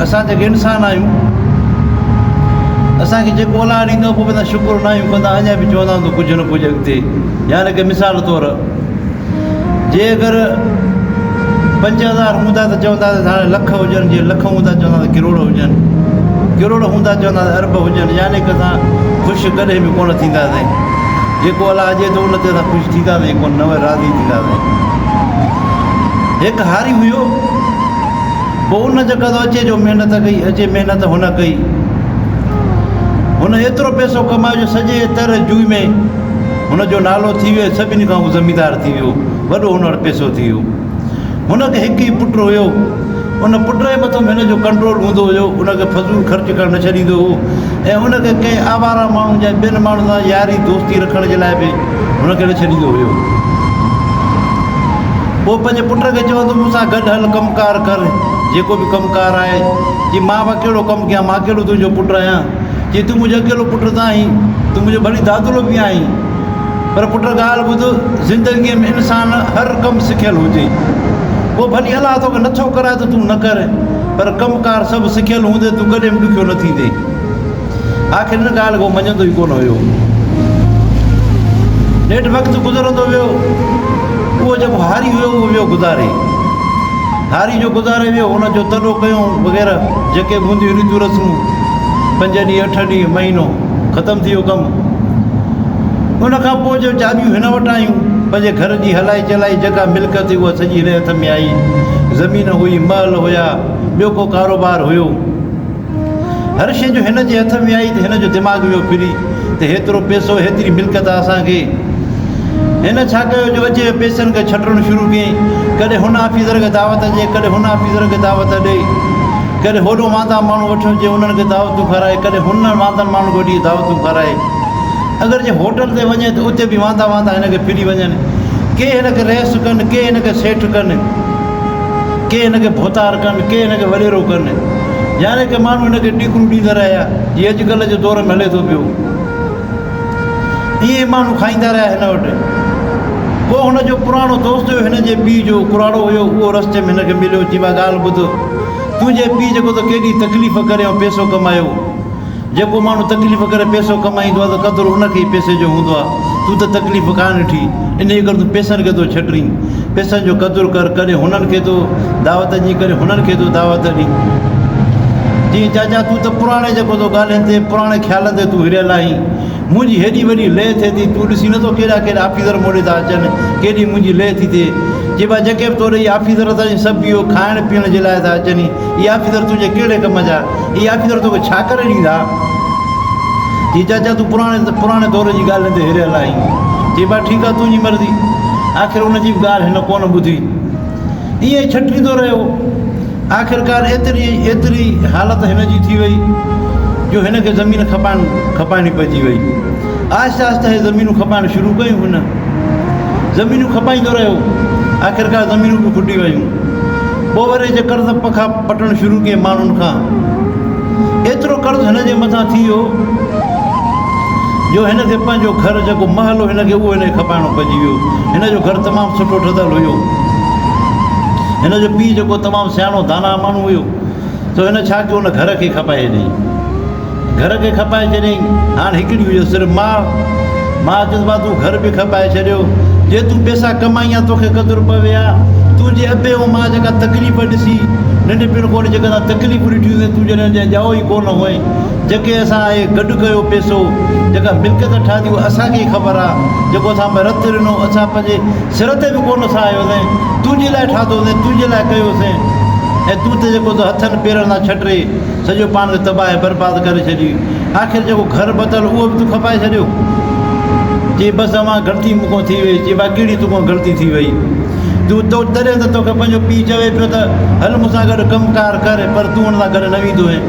असां जेके इंसान आहियूं असांखे जेको औलाद ईंदो पोइ पंहिंजा शुकुर न आहियूं कंदा अञा बि चवंदा त कुझु न कुझु अॻिते यानी की मिसाल तौरु जे अगरि 5000 हूंदा त चवंदा त हाणे लख हुजनि जीअं लख हूंदा चवंदा त किरोड़ हुजनि किरोड़ हूंदा चवंदा त अरब हुजनि यानी की असां ख़ुशि कॾहिं बि कोन थींदासीं जेको औलाद अचे थो उन ते असां ख़ुशि थींदासीं कोन न राज़ी थींदासीं हिकु हारी हुयो पोइ उन जॻह तो अचे जो महिनत कई अचे महिनत हुन कई हुन एतिरो पैसो कमायो जो सॼे तर जुई में हुनजो नालो थी वियो सभिनी खां ज़मीदार थी वियो वॾो हुन वटि पैसो थी वियो हुनखे हिकु ई पुटु हुयो उन पुट जे मथां हिनजो कंट्रोल हूंदो हुयो उनखे फज़ूल ख़र्च करणु न छॾींदो हो ऐं उनखे कंहिं आवारा माण्हू या ॿियनि माण्हुनि सां यारी दोस्ती रखण जे लाइ बि हुनखे न छॾींदो हुयो पोइ पंहिंजे पुट खे चवंदो मूंसां गॾु हल कमकार कर जेको बि कमकार आहे जीअं मां बि कहिड़ो कमु कयां मां कहिड़ो तुंहिंजो पुटु आहियां जीअं तूं मुंहिंजो अकेलो पुटु त आहीं तूं मुंहिंजो भली दादलो बि आहीं पर पुट ॻाल्हि ॿुध ज़िंदगीअ में इंसान हर कमु सिखियलु हुजे पोइ भली अलाह तोखे नथो कराए त तूं न कर पर कमकार सभु सिखियलु हूंदे तूं कॾहिं बि ॾुखियो न थींदे आख़िर हिन ॻाल्हि को मञंदो ई कोन हुयो नेठि वक़्तु गुज़रंदो वियो उहो जेको हारी हुयो उहो वियो गुज़ारे हारी जो गुज़ारे वियो हुनजो तॾो कयूं वग़ैरह जेके बि हूंदियूं रीतियूं रस्मूं 5 ॾींहं 8 ॾींहं महीनो ख़तमु थी वियो कमु उन खां पोइ जो चाबियूं हिन वटि आयूं पंहिंजे घर जी हलाई चलाई जॻह मिल्कत उहा सॼी हिन हथ में आई ज़मीन हुई महल हुया ॿियो को कारोबार हुयो हर शइ जो हिन जे हथ में आई त हिन जो दिमाग़ वियो फिरी त हेतिरो पैसो हेतिरी मिल्कत आहे असांखे हिन छा कयो जो अचे पैसनि खे छटणु शुरू कयईं कॾहिं हुन ऑफिसर खे दावत ॾिए कॾहिं हुन ऑफिसर खे दावत ॾे कॾहिं होॾो वांदा माण्हू वठी अचे उन्हनि खे दावतूं खाराए कॾहिं हुन वांदनि माण्हू खे वठी दावतूं खाराए अगरि जे होटल ते वञे त उते बि वांदा वांदा हिनखे फिरी वञनि के हिनखे रहिस कनि के हिनखे सेठ कनि के हिनखे भोतार कनि के हिनखे वॾेरो कनि यानी की माण्हू हिनखे टीकरूं ॾींदा रहिया जीअं अॼुकल्ह जे दौर में हले थो पियो ईअं माण्हू खाईंदा रहिया हिन वटि पोइ हुनजो पुराणो दोस्त हुयो हिन जे पीउ जो कुराड़ो हुयो उहो रस्ते में हिनखे मिलियो चई मां ॻाल्हि ॿुध तुंहिंजे पीउ जेको त केॾी तकलीफ़ करे ऐं पैसो कमायो जेको माण्हू तकलीफ़ करे पैसो कमाईंदो आहे त क़दुरु हुनखे ई पैसे जो हूंदो आहे तूं त तकलीफ़ कान ॾिठी इन करे तूं पैसनि खे थो छटरीं पैसनि जो क़दुरु कर कॾहिं हुननि खे थो दावत ॾी कॾहिं हुननि खे थो दावत ॾी जीअं चाचा तूं त पुराणे जेको थो ॻाल्हाइनि ते पुराणे ख़्यालनि ते तूं हिरियल आहीं मुंहिंजी हेॾी वॾी लह थिए थी तूं ॾिसी नथो कहिड़ा कहिड़ा ऑफिसर मोड़े था अचनि केॾी मुंहिंजी लह थी थिए जे भाई जेके बि तोड़े इहे ऑफिसर था सभु इहो खाइण पीअण जे लाइ था अचनि इहे ऑफिसर तुंहिंजे कहिड़े कम जा इहे ऑफिसर तोखे छा करे ॾींदा जी चाचा तूं पुराणे दौर जी ॻाल्हियुनि ते हिरियल आहीं जी भाई ठीकु आहे तुंहिंजी मर्ज़ी आख़िर हुनजी बि ॻाल्हि हिन कोन ॿुधी ईअं ई छटरींदो रहियो आख़िरकार एतिरी हालत हिन जी थी वई जो हिनखे ज़मीन खपाइणी पइजी वई आहिस्ते आहिस्ते हे ज़मीनूं खपाइणु शुरू कयूं हुन ज़मीनूं खपाईंदो रहियो आख़िरकार ज़मीनूं बि खुटी वयूं पोइ वरी जे कर्ज़ पखा पटणु शुरू कयईं माण्हुनि खां एतिरो कर्ज़ु हिन जे मथां थी वियो जो हिनखे पंहिंजो घर जेको महल हो हिनखे उहो हिनखे खपाइणो पइजी वियो हिनजो घर तमामु सुठो ठहियलु हुयो हिनजो पीउ जेको तमामु सियाणो दाना माण्हू हुयो त हिन छा कयो हुन घर खे खपाए ॾिनई घर खे खपाए छॾियईं हाणे हिकिड़ी हुई सिर्फ़ु मां चवंदो आहे तूं घर बि खपाए छॾियो जे तूं पैसा कमाई आहे तोखे क़दुरु पवे आहे तुंहिंजे अबे ऐं मां जेका तकलीफ़ ॾिसी नंढपिण कोन जेका तकलीफ़ ॾिठियूं तूं जॾहिं ॼाओ ई कोन हुअईं जेके असां गॾु कयो पैसो जेका मिल्कियत ठाही उहा असांखे ई ख़बर आहे जेको असां रतु ॾिनो असां पंहिंजे सिर ते बि कोन सायोसीं तुंहिंजे लाइ ठाहियोसीं तुंहिंजे लाइ कयोसीं ऐं तूं त जेको त हथनि पेरनि सां छटरे सॼो पाण खे तबाह बर्बादु करे छॾी आख़िर जेको घर बतल उहो बि तूं खपाए छॾियो चई बसि मां ग़लती मूंखां थी वई चई भाई कहिड़ी तूं ग़लती थी वई तूं तॾहिं त तोखे पंहिंजो पीउ चवे पियो त हल मूंसां गॾु कमकार कर पर तूं हुन सां गॾु न वेंदो आहीं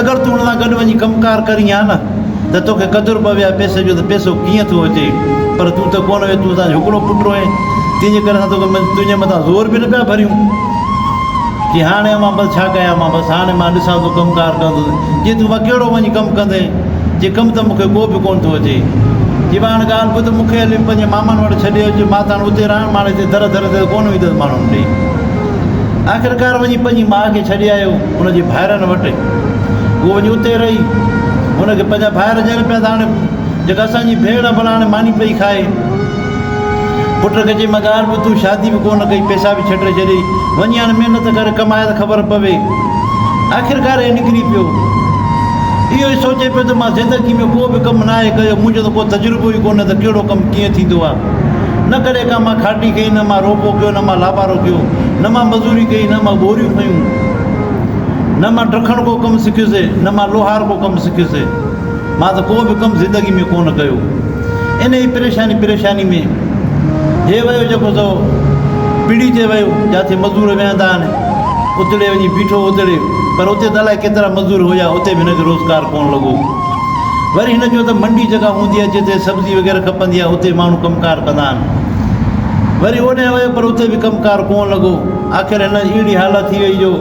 अगरि तूं हुन सां गॾु वञी कमकार करी आहे न त तोखे क़दुरु पवे आहे पैसे जो त पैसो कीअं थो अचे पर तूं त कोन वे तूं असांजो हिकिड़ो पुटु आहीं तंहिंजे करे असां तोखे तुंहिंजे मथां ज़ोर बि न पिया भरियूं की हाणे मां बसि छा कयां मां बसि हाणे मां ॾिसां थो कमकार कंदुसि जे तूं मां कहिड़ो वञी कमु कंदे जे कमु त मूंखे को बि कोन थो अचे जी मां हाणे ॻाल्हि ॿुध मूंखे हली पंहिंजे मामनि वटि छॾे अचे मां त हाणे उते रहण मां हिते दर ते कोन ईंदुसि माण्हुनि ॾे आख़िरकार वञी पंहिंजी माउ खे छॾे आयो हुनजे भाइरनि वटि। उहो वञी उते रही, हुनखे पंहिंजा भाइर ॾियनि पिया त हाणे जेका असांजी भेण भला हाणे मानी पई खाए। पुट खे चई मां ॻाल्हि बि तूं शादी बि कोन कई, पैसा बि छॾे छॾी, वञी हाणे महिनत करे कमाए त ख़बर पवे। आख़िरकार हे निकिरी पियो, इहो ई सोचे पियो त मां ज़िंदगी में को बि कमु न आहे कयो, मुंहिंजो त को तजुर्बो ई कोन्हे त कहिड़ो कमु कीअं थींदो आहे। न कॾहिं का मां खाटी कई, न मां रोपो कयो, न मां लाबारो कयो, न मां मज़ूरी कई, न मां ॿोरियूं खयूं, न मां ॾखण को कमु सिखियुसि, न मां लोहार को कमु सिखियुसि। मां त को बि कमु ज़िंदगी में कोन कयो। इन ई परेशानी में हे वियो जेको सो पीढ़ी ते वियो, जिते मज़दूर वेहंदा आहिनि, उते वञी बीठो उते, पर उते त अलाए केतिरा मज़दूर हुया, उते बि हिनखे रोज़गारु कोन लॻो। वरी हिन चयो त मंडी जॻह हूंदी आहे जिते सब्जी वग़ैरह खपंदी आहे, उते माण्हू कमकार कंदा आहिनि। वरी ओॾे वियो पर उते बि कमकार कोन लॻो। आख़िर हिन अहिड़ी हालत थी वई जो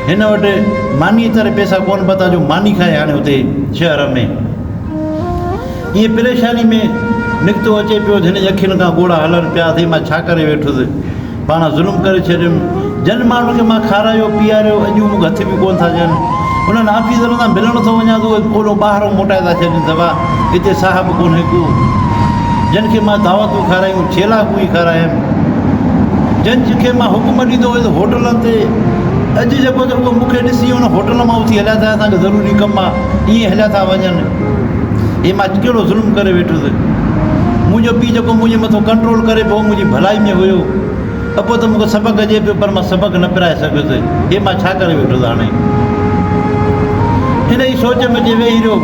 हिन वटि मानी तरह पैसा कोन पता जो मानी खाए हाणे उते शहर में। ईअं परेशानी में निकितो अचे पियो, हिन जी अखियुनि खां ॻोड़ा हलनि पिया थी, मां छा करे वेठुसि, पाण ज़ुल्म करे छॾियुमि, जन माण्हुनि खे मां खारायो पीआरियो, अॼु मूंखे हथ बि कोन था ॾियनि। उन्हनि ऑफिसरनि सां मिलण थो वञा त उहे ओॾो ॿाहिरों मोटाए था छॾनि, दवा हिते साहिबु कोन्हे को, जिन खे मां दावतूं खारायूं छेला कोई खारायमि, जिन खे मां हुकुम ॾींदो हुयुसि होटलनि ते, अॼु जेको त उहो मूंखे ॾिसी हुन होटल मां उथी हलिया था, असांखे ज़रूरी कमु आहे, ईअं हलिया था वञनि। इहे मां कहिड़ो ज़ुल्म करे वेठुसि। मुंहिंजो पीउ जेको मुंहिंजे मथां कंट्रोल करे पियो, मुंहिंजी भलाई में हुयो, त पोइ त मूंखे सबक़ु अचे पियो, पर मां सबक़ु न पिराए सघियुसि। हे मां छा करे वेठुसि हाणे। हिन ई सोच में अची वेही रहियो,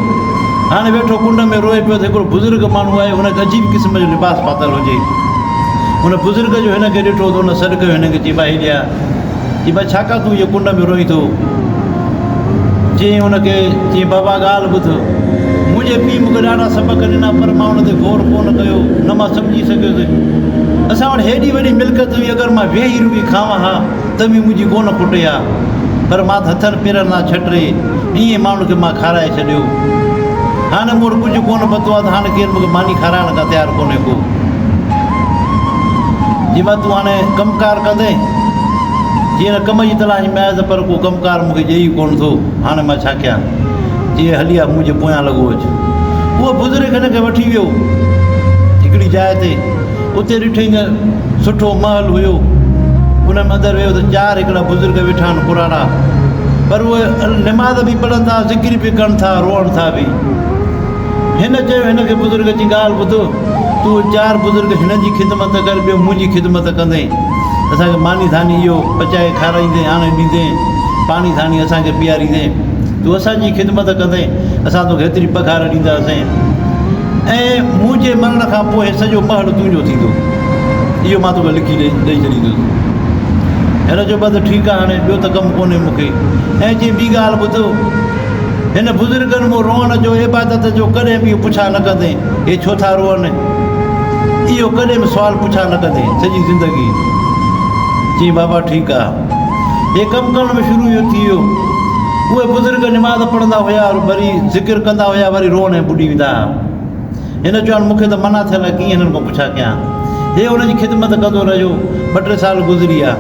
हाणे वेठो कुंड में रोए पियो त हिकिड़ो बुज़ुर्ग माण्हू आहे, हुनखे अजीब क़िस्म जो लिबास पातल हुजे। हुन बुज़ुर्ग जो हिनखे ॾिठो त हुन सॾु कयो हिनखे, चई भाई ॾिया, चई भाई छाकाणि तूं इहो कुंड में रोई थो। चई हुनखे, चई बाबा ॻाल्हि ॿुध, मुंहिंजे पीउ मूंखे ॾाढा सबक़ ॾिना, पर मां हुन ते गौर कोन कयो, न मां सम्झी सघियुसि। असां वटि हेॾी वॾी मिल्कत हुई, अगरि मां वेही रुॻी खावां हा त बि मुंहिंजी कोन खुटे हा, पर मां त हथनि पेरनि सां छटे ईअं माण्हुनि खे मां खाराए छॾियो। हाणे मूं वटि कुझु कोन पतो आहे त हाणे केरु मूंखे मानी खाराइण खां तयारु कोन्हे को। जी मां तूं हाणे कमकार कंदे, जीअं न कम जी तलाश में आयसि, पर को कमकार मूंखे ॾेई कोन थो, हाणे मां छा कयां। जीअं हली आहे मुंहिंजे पोयां लॻो अचे। उहो बुज़ुर्ग हिनखे वठी वियो हिकिड़ी जाइ ते, उते ॾिठई न सुठो महल हुयो, उन में अंदरि वियो त 4 हिकिड़ा बुज़ुर्ग वेठा आहिनि पुराणा, पर उहे निमाज़ बि पढ़नि था, ज़िक्र बि कनि था, रोअनि था बि। हिन चयो हिनखे बुज़ुर्ग जी ॻाल्हि ॿुधो, तूं 4 बुज़ुर्ग हिननि जी ख़िदमत कर, ॿियो मुंहिंजी ख़िदमत कंदे, असांखे मानी धानी इहो पचाए खाराईंदे, आणे ॾींदे, पाणी धानी असांखे पीआरींदे, तूं असांजी ख़िदमत कंदे, असां तोखे हेतिरी पघार ॾींदासीं, ऐं मुंहिंजे मरण खां पोइ सॼो महल तुंहिंजो थींदो, इहो मां तोखे लिखी ॾेई छॾींदुसि। हिन जो बस ठीकु आहे, हाणे ॿियो त कमु कोन्हे मूंखे। ऐं चई ॿी ॻाल्हि ॿुधो, हिन बुज़ुर्गनि मूं रोअण जो, इबादत जो कॾहिं बि पुछा न कंदे, हे छो था रोअनि, इहो कॾहिं बि सुवालु पुछा न कंदे सॼी ज़िंदगी। चई बाबा ठीकु आहे। हे कमु करण में शुरू इहो थी वियो। उहे बुज़ुर्ग निमाज़ पढ़ंदा हुया, वरी ज़िक्र कंदा हुया, वरी रोअण ऐं ॿुॾी वेंदा हुआ। हिन चयो मूंखे त मना थियल आहे, कीअं हिननि खां पुछा कयां। हे हुनजी ख़िदमत कंदो रहियो, 2-3 साल गुज़री विया।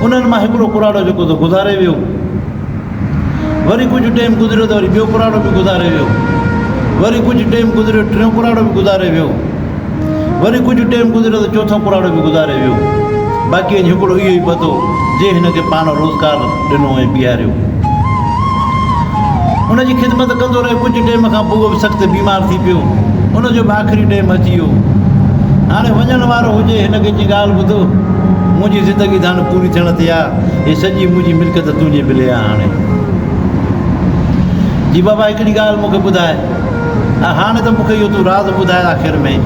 उन्हनि मां हिकिड़ो कुराड़ो जेको त गुज़ारे वियो, वरी कुझु टाइम गुज़रियो त वरी ॿियो कुराड़ो बि गुज़ारे वियो, वरी कुझु टाइम गुज़रियो 3 कुराड़ो बि गुज़ारे वियो, वरी कुझु टाइम गुज़रियो त 4थों कुराड़ो बि गुज़ारे वियो। बाक़ी हिकिड़ो इहो ई पतो जे हिनखे पाण रोज़गारु ॾिनो ऐं पीआरियो। हुनजी ख़िदमत कंदो रहियो। कुझु टाइम खां पोइ उहो बि सख़्तु बीमार थी पियो, हुनजो बि आख़िरी टाइम अची वियो। हाणे वञण वारो हुजे, हिनखे जी ॻाल्हि ॿुधो, मुंहिंजी ज़िंदगी त हाणे पूरी थियण ते आहे, हे सॼी मुंहिंजी मिल्कत तुंहिंजे मिले आहे हाणे। जी बाबा हिकिड़ी ॻाल्हि मूंखे ॿुधाए, हाणे त मूंखे इहो तूं राज़ ॿुधाए आख़िर में,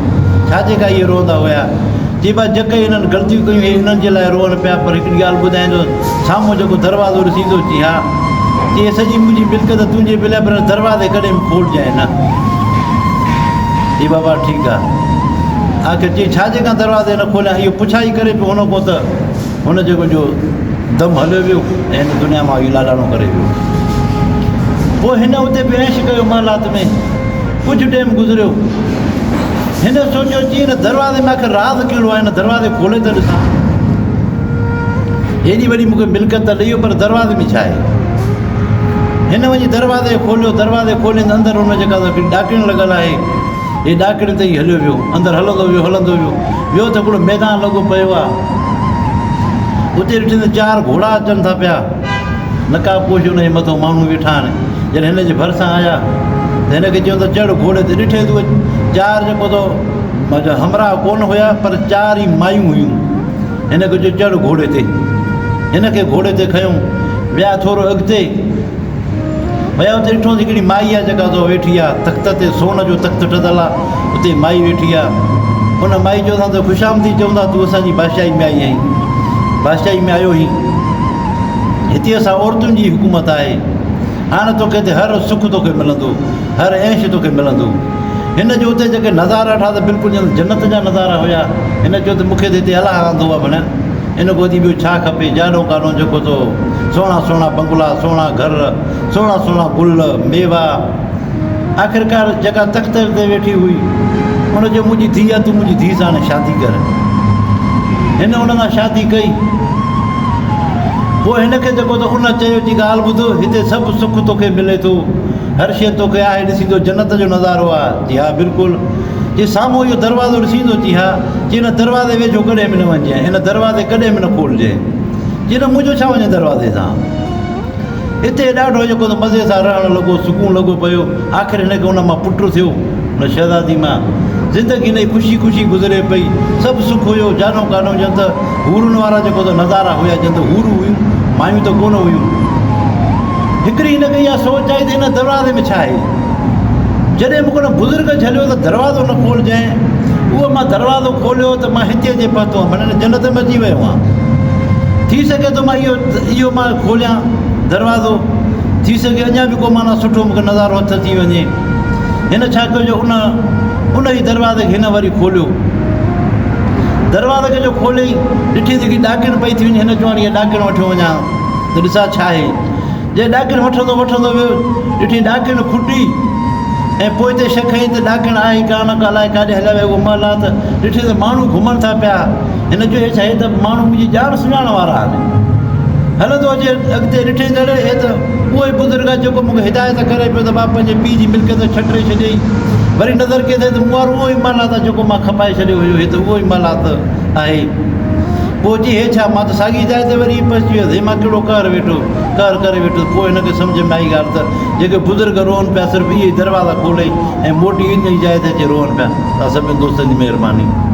छाजे का इहे रोअंदा हुया। जी बा जेके हिननि ग़लतियूं कयूं हिननि जे लाइ रोअनि पिया, पर हिकिड़ी ॻाल्हि ॿुधाईंदो, साम्हूं जेको दरवाज़ो ॾिसींदो, चई हा, चई सॼी मुंहिंजी मिल्कत तुंहिंजे मिले, पर दरवाज़े कॾहिं बि खोलिजांइ न। जी बाबा ठीकु आहे। आख़िर चई छाजे खां दरवाज़े न खोलिया, इहो पुछाई करे पियो हुन खां, त हुन जेको जो दम हलियो वियो ऐं हिन दुनिया मां इहो लाॾाणो करे वियो। पोइ हिन उते बि ऐश कयो महलात में। कुझु टाइम गुज़रियो, हिन सोचियो चई हिन दरवाज़े में आख़िर राज़ कहिड़ो आहे, हिन दरवाज़े खोले त ॾिसां। हेॾी वॾी मूंखे मिल्कियत ॾेई पर दरवाज़े में छा आहे? हिन वञी दरवाज़े खोलियो, दरवाज़े खोले अंदरि हुन जेका ॾाकिण लॻल आहे, हे ॾाकिण ते ई हलियो वियो, अंदरि हलंदो वियो वियो त हिकिड़ो मैदान लॻो पियो आहे। उते ॾिठी त 4 घोड़ा अचनि था पिया, नकाबपोश हुन जे मथां माण्हू वेठा आहिनि। जॾहिं हिन जे भरिसां आया त हिनखे चयो त चढ़ घोड़े ते। ॾिठे तूं 4 जेको त हमराह कोन हुया पर 4 ई मायूं हुयूं। हिनखे चयो चढ़ घोड़े ते। हिनखे घोड़े ते खयूं, विया थोरो अॻिते विया, उते ॾिठो हिकिड़ी माई आहे जेका वेठी आहे तख़्त ते, सोन जो तख़्त ठहियल आहे, उते माई वेठी आहे। उन माई चवंदा त ख़ुशामदी चवंदा तूं असांजी बादशाही में आई आहीं, बादशाही में आयो हुई, हिते असां औरतुनि जी हुकूमत आहे, हाणे तोखे हिते हर सुख तोखे मिलंदो, हर ऐश तोखे मिलंदो। हिन जो उते जेके नज़ारा ॾिठा त बिल्कुलु ॼण जन्नत जा नज़ारा हुया। हिन चयो त मूंखे त हिते अलाह रहंदो आहे भले, इन खां वधी ॿियो छा खपे? जाॾो काॾो जेको सुहिणा सुहिणा बंगला, सुहिणा घर, सुहिणा सुहिणा गुल मेवा। आख़िरकार जेका तख़्त ते वेठी हुई उन चयो मुंहिंजी धीउ आहे, तूं मुंहिंजी धीउ सां हाणे शादी कर। हिन उन सां शादी कई। पोइ हिनखे जेको त उन चयो जी ॻाल्हि ॿुध, हिते सभु सुख तोखे मिले थो, हर शइ तोखे आहे, ॾिसींदो जन्नत जो नज़ारो आहे। जी हा बिल्कुलु। जे साम्हूं इहो दरवाज़ो ॾिसींदो, जी हा, जी हिन दरवाज़े वेझो कॾहिं बि न वञिजे, हिन दरवाज़े कॾहिं बि न खोलिजे, जी न मुंहिंजो छा वञे दरवाज़े सां। हिते ॾाढो जेको त मज़े सां रहणु लॻो, सुकून लॻो पियो। आख़िर हिनखे उन मां पुटु थियो, हुन शहज़ादी मां। ज़िंदगी हिन ख़ुशी ख़ुशी गुज़रे पई, सभु सुख हुयो, जानो कानो ॼण त हूरुनि वारा जेको त नज़ारा हुया, ॼण त हूरू हुयूं, मायूं त कोन हुयूं। हिकिड़ी हिनखे इहा सोच आई त हिन दरवाज़े में छा आहे? जॾहिं मूंखे हुन बुज़ुर्ग झलियो त दरवाज़ो न खोलिजांइ, उहो मां दरवाज़ो खोलियो त मां हिते जे पहुतो आहियां, माना जन्नत में अची वियो आहियां। थी सघे थो मां इहो मां खोलियां दरवाज़ो, थी सघे अञा बि को माना सुठो मूंखे नज़ारो हथ अची वञे। हिन छा कयो, उन ई दरवाज़े खे हिन वरी खोलियो। दरवाज़े खे जो खोलियईं, ॾिठी त ॾाकिण पई थी वञे। हिन चयो हाणे इहा ॾाकिण वठी वञा त ॾिसां छा आहे। जे ॾाकिण वठंदो वियो, ॾिठी ॾाकिण खुटी, ऐं पोइ हिते शक कई त ॾाकिण आहे कान, अलाए काॾे हलिया विया, उहो महल आहे त ॾिठी त माण्हू घुमनि था पिया। हिन चयो हे छा, हे त माण्हू मुंहिंजी ॼाण सुञाण वारा आहिनि। हलंदो अचे अॻिते ॾिठे त हे त उहो ई बुज़ुर्ग आहे जेको मूंखे हिदायत करे पियो त मां पंहिंजे पीउ जी मिल्कियत छॾे छॾियईं। वरी नज़र कई त मूं वारो उहो ई महल आहे जेको मां खपाए छॾियो हुयो, हे त उहो ई महल आहे। पोइ चई हे छा, मां त साॻी जाइ ते वरी पहुची वियुसि, हे मां कहिड़ो कहर करे वेठो। पोइ हिनखे सम्झ में आई ॻाल्हि त जेके बुज़ुर्ग रोअनि पिया, सिर्फ़ु इहे ई दरवाज़ा खोले ऐं मोटी इन ई जाइ ते अची रोअनि पिया। तव्हां सभिनी दोस्तनि जी महिरबानी।